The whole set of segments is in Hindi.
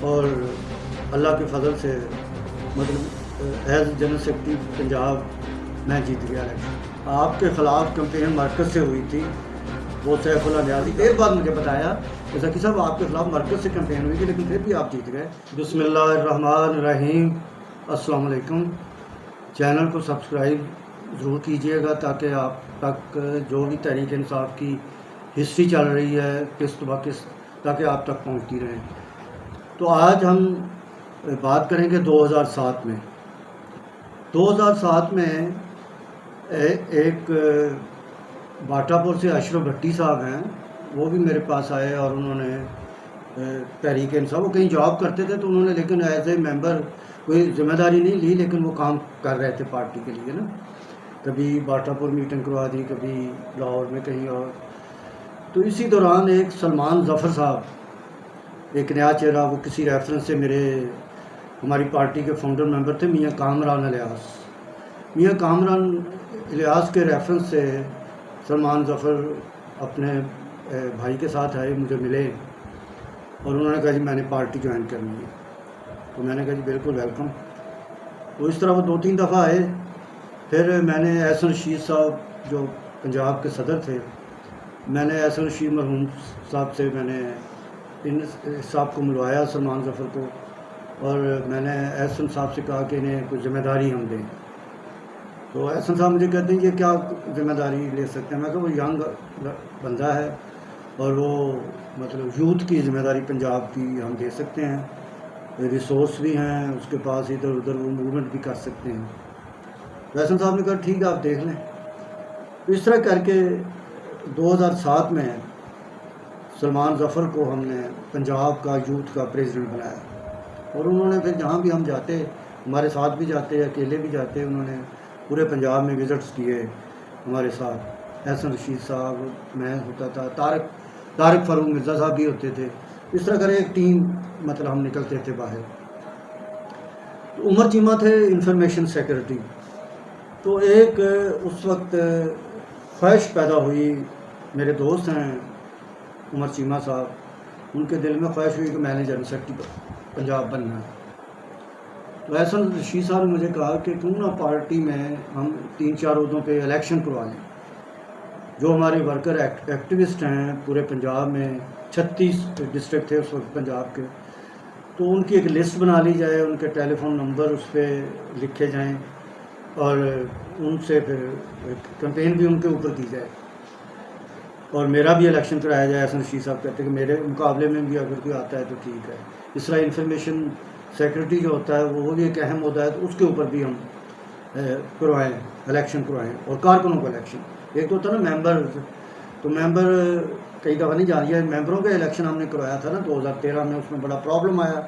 और अल्लाह के फजल से मतलब एज जनरल सेक्रेटरी पंजाब मैं जीत गया इलेक्शन। आपके ख़िलाफ़ कैंपेन मरकज़ से हुई थी, वो सैफुल्लाह न्याज़ी देर बाद मुझे बताया कि ज़की साहब आपके ख़िलाफ़ मरकज़ से कैंपेन हुई थी लेकिन फिर भी आप जीत गए। बिस्मिल्लाहिर्रहमानिर्रहीम, अस्सलाम वालेकुम। चैनल को सब्सक्राइब ज़रूर कीजिएगा ताकि आप तक जो भी तहरीक इंसाफ की हिस्ट्री चल रही है किस्त ब किस्त ताकि आप तक पहुंचती रहे। तो आज हम बात करेंगे 2007 में। 2007 में एक बाटापुर से अशरफ भट्टी साहब हैं, वो भी मेरे पास आए और उन्होंने तहरीक इंसाफ, वो कहीं जॉब करते थे तो उन्होंने लेकिन एज ए मेंबर कोई जिम्मेदारी नहीं ली, लेकिन वो काम कर रहे थे पार्टी के लिए ना। कभी बाटापुर मीटिंग करवा दी, कभी लाहौर में कहीं और। तो इसी दौरान एक सलमान ज़फ़र साहब, एक नया चेहरा, वो किसी रेफरेंस से हमारी पार्टी के फाउंडर मेंबर थे मियाँ कामरान इलियास। मियाँ कामरान इलियास के रेफरेंस से सलमान ज़फ़र अपने भाई के साथ आए, मुझे मिले और उन्होंने कहा जी मैंने पार्टी ज्वाइन करनी है। तो मैंने कहा जी बिल्कुल वेलकम। तो इस तरह वो 2-3 दफ़ा आए। फिर मैंने एहसन रशीद साहब जो पंजाब के सदर थे, मैंने एहसन रशीद मरहूम साहब से मैंने इन साहब को मिलवाया, सलमान ज़फ़र को, और मैंने एहसन साहब से कहा कि इन्हें कुछ ज़िम्मेदारी हम दें। तो एहसन साहब मुझे कहते हैं ये क्या ज़िम्मेदारी ले सकते हैं। मैं कहा वो यंग बंदा है और वो मतलब यूथ की ज़िम्मेदारी पंजाब की हम दे सकते हैं, रिसोर्स भी हैं उसके पास, इधर उधर वो मूवमेंट भी कर सकते हैं। तो एहसन साहब ने कहा ठीक है आप देख लें। तो इस तरह करके 2007 में सलमान ज़फ़र को हमने पंजाब का यूथ का प्रेसिडेंट बनाया और उन्होंने फिर जहाँ भी हम जाते, हमारे साथ भी जाते, अकेले भी जाते, उन्होंने पूरे पंजाब में विज़िट्स किए हमारे साथ। एहसन रशीद साहब, मैं होता था, तारिक फ़ारूक मिर्ज़ा साहब भी होते थे। इस तरह कर एक टीम मतलब हम निकलते थे बाहर। तो उमर चीमा थे इंफॉर्मेशन सेक्रेटरी। तो एक उस वक्त ख्वाहिश पैदा हुई, मेरे दोस्त हैं उमर चीमा साहब, उनके दिल में ख्वाहिश हुई कि मैंने जनरल सेक्रेटरी पंजाब बनना है। तो एहसन रशीद साहब ने मुझे कहा कि क्यों ना पार्टी में हम 3-4 उहदों पे इलेक्शन करवा लें। जो हमारे वर्कर एक्टिविस्ट हैं पूरे पंजाब में, 36 डिस्ट्रिक्ट थे उस वक्त पंजाब के, तो उनकी एक लिस्ट बना ली जाए, उनके टेलीफोन नंबर उस पर लिखे जाएं और उनसे फिर कैंपेन भी उनके ऊपर की जाए और मेरा भी इलेक्शन कराया जाए। एहसन रशीद साहब कहते हैं कि मेरे मुकाबले में भी अगर कोई आता है तो ठीक है। इस तरह इंफॉर्मेशन सेक्रेटरी जो होता है वो भी एक अहम होता है, तो उसके ऊपर भी हम करवाएँ, इलेक्शन करवाएँ। और कारकुनों का इलेक्शन एक तो होता है ना मेंबर, तो मेंबर कई दफ़ा नहीं जा रही है। मेंबरों का इलेक्शन हमने करवाया था ना 2013 में, उसमें बड़ा प्रॉब्लम आया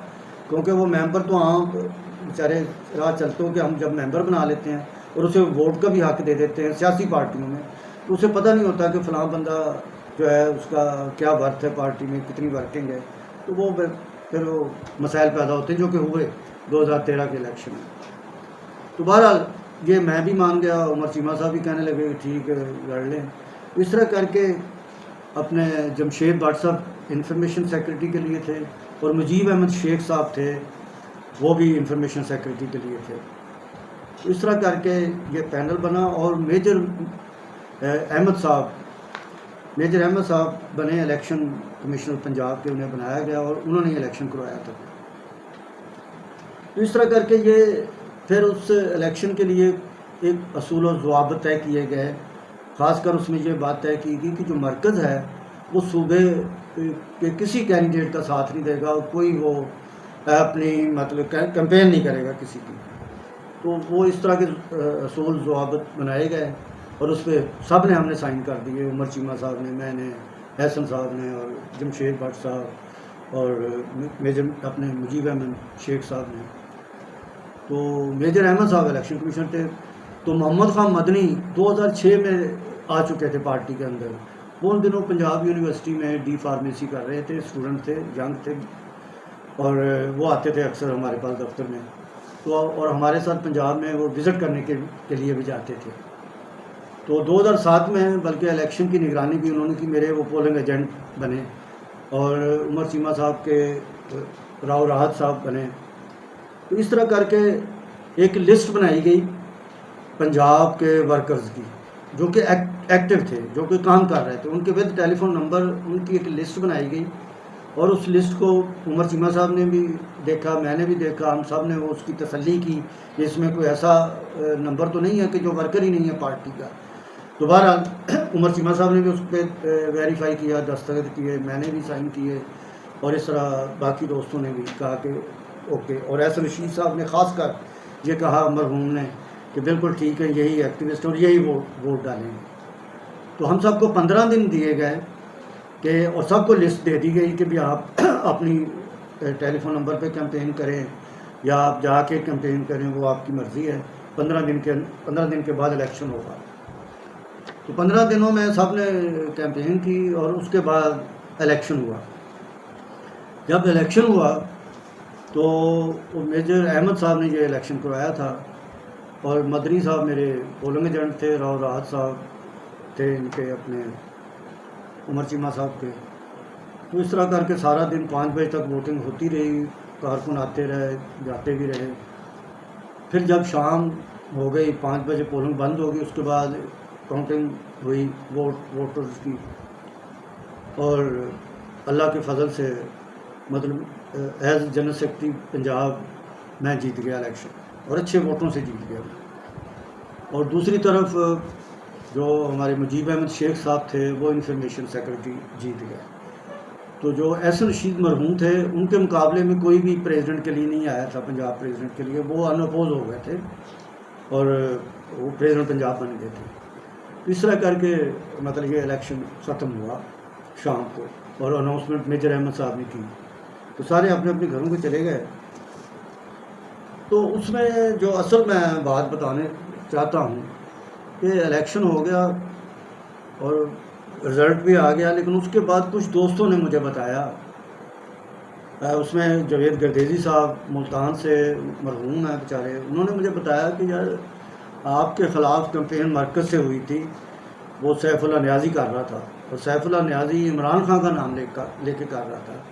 क्योंकि वो मेंबर तो आम बेचारे राह चलते हो कि हम जब मेंबर बना लेते हैं और उसे वोट का भी हक दे देते हैं सियासी पार्टियों में, तो उसे पता नहीं होता कि फ़लाँ बंदा जो है उसका क्या वर्थ है पार्टी में, कितनी वर्किंग है। तो वो फिर वो मसाइल पैदा होते हैं जो कि हुए 2013 के इलेक्शन में। तो बहरहाल ये मैं भी मान गया, उमर चीमा साहब भी कहने लगे ठीक है लड़ लें। इस तरह करके अपने जमशेद भट्ट साहब इंफॉर्मेशन सेक्रेटरी के लिए थे और मुजीब अहमद शेख साहब थे, वो भी इंफॉर्मेशन सेक्रेटरी के लिए थे। तो इस तरह करके ये पैनल बना और मेजर अहमद साहब बने इलेक्शन कमिश्नर पंजाब के, उन्हें बनाया गया और उन्होंने इलेक्शन करवाया था। तो इस तरह करके ये फिर उस इलेक्शन के लिए एक असूल और ज़वाबित तय किए गए। ख़ासकर उसमें ये बात तय की गई कि जो मरकज़ है वो सूबे के किसी कैंडिडेट का साथ नहीं देगा और कोई वो अपनी मतलब कैंपेन नहीं करेगा किसी की। तो वो इस तरह के असूल ज़वाबित बनाए गए और उस पर सब ने हमने साइन कर दिए, उमर चीमा साहब ने, मैंने, एहसन साहब ने और जमशेद भट्ट साहब और मेजर अपने मुजीब अहमद शेख साहब ने। तो मेजर अहमद साहब इलेक्शन कमिश्नर थे। तो मोहम्मद ख़ान मदनी 2006 में आ चुके थे पार्टी के अंदर। वो उन दिनों पंजाब यूनिवर्सिटी में डी फार्मेसी कर रहे थे, स्टूडेंट थे, यंग थे, और वो आते थे अक्सर हमारे पास दफ्तर में। तो और हमारे साथ पंजाब में वो विज़िट करने के लिए भी जाते थे। तो 2007 में बल्कि इलेक्शन की निगरानी भी उन्होंने की, मेरे वो पोलिंग एजेंट बने और उमर चीमा साहब के राव राहत साहब बने। तो इस तरह करके एक लिस्ट बनाई गई पंजाब के वर्कर्स की जो कि एक्टिव थे, जो कि काम कर रहे थे, उनके विद टेलीफोन नंबर उनकी एक लिस्ट बनाई गई। और उस लिस्ट को उमर चीमा साहब ने भी देखा, मैंने भी देखा, हम सब ने वो उसकी तसल्ली की कि इसमें कोई ऐसा नंबर तो नहीं है कि जो वर्कर ही नहीं है पार्टी का। दोबारा उमर चीमा साहब ने भी उस पर वेरीफाई किया, दस्तखत किए, मैंने भी साइन किए, और इस तरह बाकी दोस्तों ने भी कहा कि ओके। और एस रशीद साहब ने ख़ास कर ये कहा मरहूम ने कि बिल्कुल ठीक है, यही एक्टिविस्ट और यही वोट डालेंगे। तो हम सबको 15 दिन दिए गए कि, और सबको लिस्ट दे दी गई कि भी आप अपनी टेलीफोन नंबर पे कैंपेन करें या आप जाके कैंपेन करें, वो आपकी मर्ज़ी है। 15 दिन के बाद इलेक्शन होगा। तो 15 दिनों में सब ने कैंपेन की और उसके बाद इलेक्शन हुआ। जब इलेक्शन हुआ तो मेजर अहमद साहब ने ये इलेक्शन करवाया था, और मदनी साहब मेरे पोलिंग एजेंट थे, राव राहत साहब थे इनके अपने उमर चीमा साहब के। तो इस तरह करके सारा दिन 5 बजे तक वोटिंग होती रही, कारकुन आते रहे, जाते भी रहे। फिर जब शाम हो गई, 5 बजे पोलिंग बंद हो गई, उसके बाद काउंटिंग हुई वोटर्स की, और अल्लाह के फजल से मतलब एज जनरल सेक्रेटरी पंजाब मैं जीत गया इलेक्शन, और अच्छे वोटों से जीत गया। और दूसरी तरफ जो हमारे मुजीब अहमद शेख साहब थे वो इंफॉर्मेशन सेक्रेटरी जीत गए। तो जो एस रशीद मरहूम थे उनके मुकाबले में कोई भी प्रेसिडेंट के लिए नहीं आया था, पंजाब प्रेसिडेंट के लिए, वो अनअपोज हो गए थे और वो प्रेसिडेंट पंजाब बन गए थे। तो इस तरह करके मतलब ये इलेक्शन ख़त्म हुआ शाम को, और अनाउंसमेंट मेजर अहमद साहब ने की, तो सारे अपने अपने घरों को चले गए। तो उसमें जो असल मैं बात बताने चाहता हूँ कि इलेक्शन हो गया और रिज़ल्ट भी आ गया, लेकिन उसके बाद कुछ दोस्तों ने मुझे बताया, उसमें जवेद गर्देजी साहब मुल्तान से मरहूम हैं बेचारे, उन्होंने मुझे बताया कि यार आपके ख़िलाफ़ कैंपेन मरकज़ से हुई थी, वो सैफुल्लाह न्याज़ी कर रहा था, और सैफुल्लाह न्याज़ी इमरान खान का नाम लेके कर रहा था।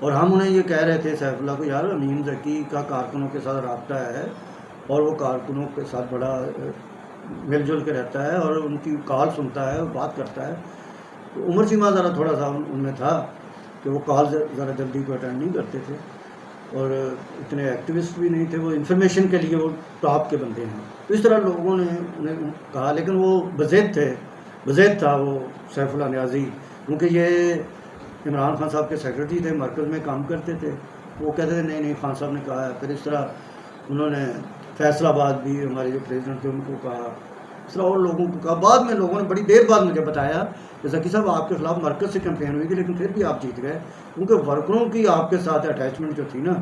और हम उन्हें ये कह रहे थे सैफुल्लाह को, यार अमीन ज़की का कारकुनों के साथ रब्ता है और वो कारकुनों के साथ बड़ा मिलजुल के रहता है और उनकी कॉल सुनता है, बात करता है। तो उमर चीमा ज़रा थोड़ा सा उनमें था कि वो कॉल ज़रा जल्दी को अटेंड नहीं करते थे, और इतने एक्टिविस्ट भी नहीं थे, वो इन्फॉर्मेशन के लिए वो टॉप के बंदे हैं। तो इस तरह लोगों ने उन्हें कहा, लेकिन वो बज़ेद था वो सैफुल्लाह न्याज़ी, क्योंकि ये इमरान खान साहब के सेक्रेटरी थे, मरकज़ में काम करते थे। वो कहते थे नहीं नहीं खान साहब ने कहा है। फिर इस तरह उन्होंने फैसलाबाद भी हमारे जो प्रेसिडेंट थे उनको कहा, इस तरह और लोगों को कहा। बाद में लोगों ने बड़ी देर बाद मुझे बताया कि ज़की साहब आपके ख़िलाफ़ मरकज़ से कैंपेन हुई थी, लेकिन फिर भी आप जीत गए, क्योंकि वर्करों की आपके साथ अटैचमेंट जो थी ना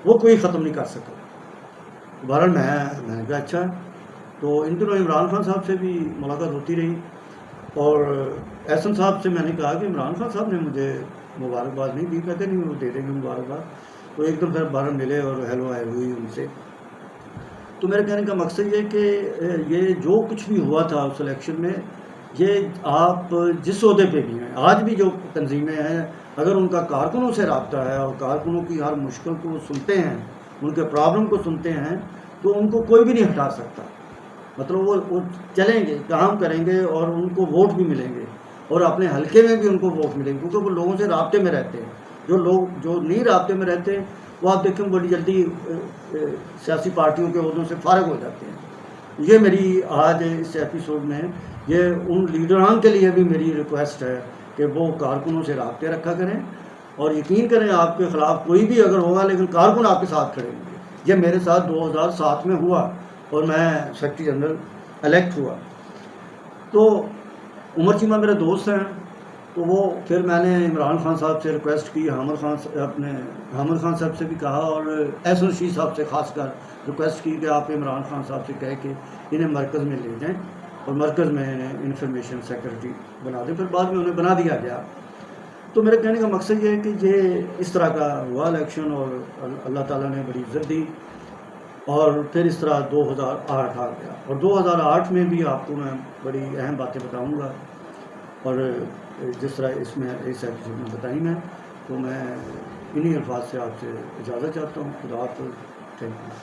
वो कोई ख़त्म नहीं कर सका। बहरहाल मैंने कहा अच्छा। तो इन दिनों इमरान खान साहब से भी मुलाकात होती रही, और एहसन साहब से मैंने कहा कि इमरान खान साहब ने मुझे मुबारकबाद नहीं दी, कहते नहीं वो दे देंगे मुबारकबाद। तो एकदम फिर बाहर मिले और हेलो हाय हुई उनसे। तो मेरे कहने का मकसद ये कि ये जो कुछ भी हुआ था उस इलेक्शन में, ये आप जिस ओहदे पे भी हैं, आज भी जो तंजीमें हैं, अगर उनका कारकुनों से रब्ता है और कारकुनों की हर मुश्किल को सुनते हैं, उनके प्रॉब्लम को सुनते हैं, तो उनको कोई भी नहीं हटा सकता। मतलब वो चलेंगे, काम करेंगे और उनको वोट भी मिलेंगे, और अपने हलके में भी उनको वोट मिलेंगे, क्योंकि वो लोगों से राब्ते में रहते हैं। जो लोग जो नहीं राब्ते में रहते वो आप देखें बड़ी जल्दी सियासी पार्टियों के ओहदों से फारग हो जाते हैं। ये मेरी आज इस एपिसोड में ये उन लीडरान के लिए भी मेरी रिक्वेस्ट है कि वो कारकुनों से राब्ते रखा करें, और यकीन करें आपके ख़िलाफ़ कोई भी अगर होगा, लेकिन कारकुन आपके साथ खड़े होंगे। ये मेरे साथ 2007 में हुआ और मैं सेक्रेटरी जनरल इलेक्ट हुआ। तो उमर चीमा मेरे दोस्त हैं, तो वो फिर मैंने इमरान खान साहब से रिक्वेस्ट की, हामिद खान साहब से भी कहा, और एहसन रशीद साहब से ख़ासकर रिक्वेस्ट की कि आप इमरान खान साहब से कह के इन्हें मरकज़ में ले जाएं और मरकज़ में इन्हें इन्फॉर्मेशन सेक्रेटरी बना दें। फिर बाद में उन्हें बना दिया गया। तो मेरे कहने का मकसद ये है कि ये इस तरह का हुआ इलेक्शन, और अल्लाह ताला ने बड़ी इज़्ज़त दी, और फिर इस तरह 2008 आ गया। और 2008 में भी आपको मैं बड़ी अहम बातें बताऊँगा, और जिस तरह इसमें इस एपिसोड में बताई मैं, तो मैं इन्हीं अल्फाज से आपसे इजाज़त चाहता हूँ। खुदा हाफ़िज़। Thank you.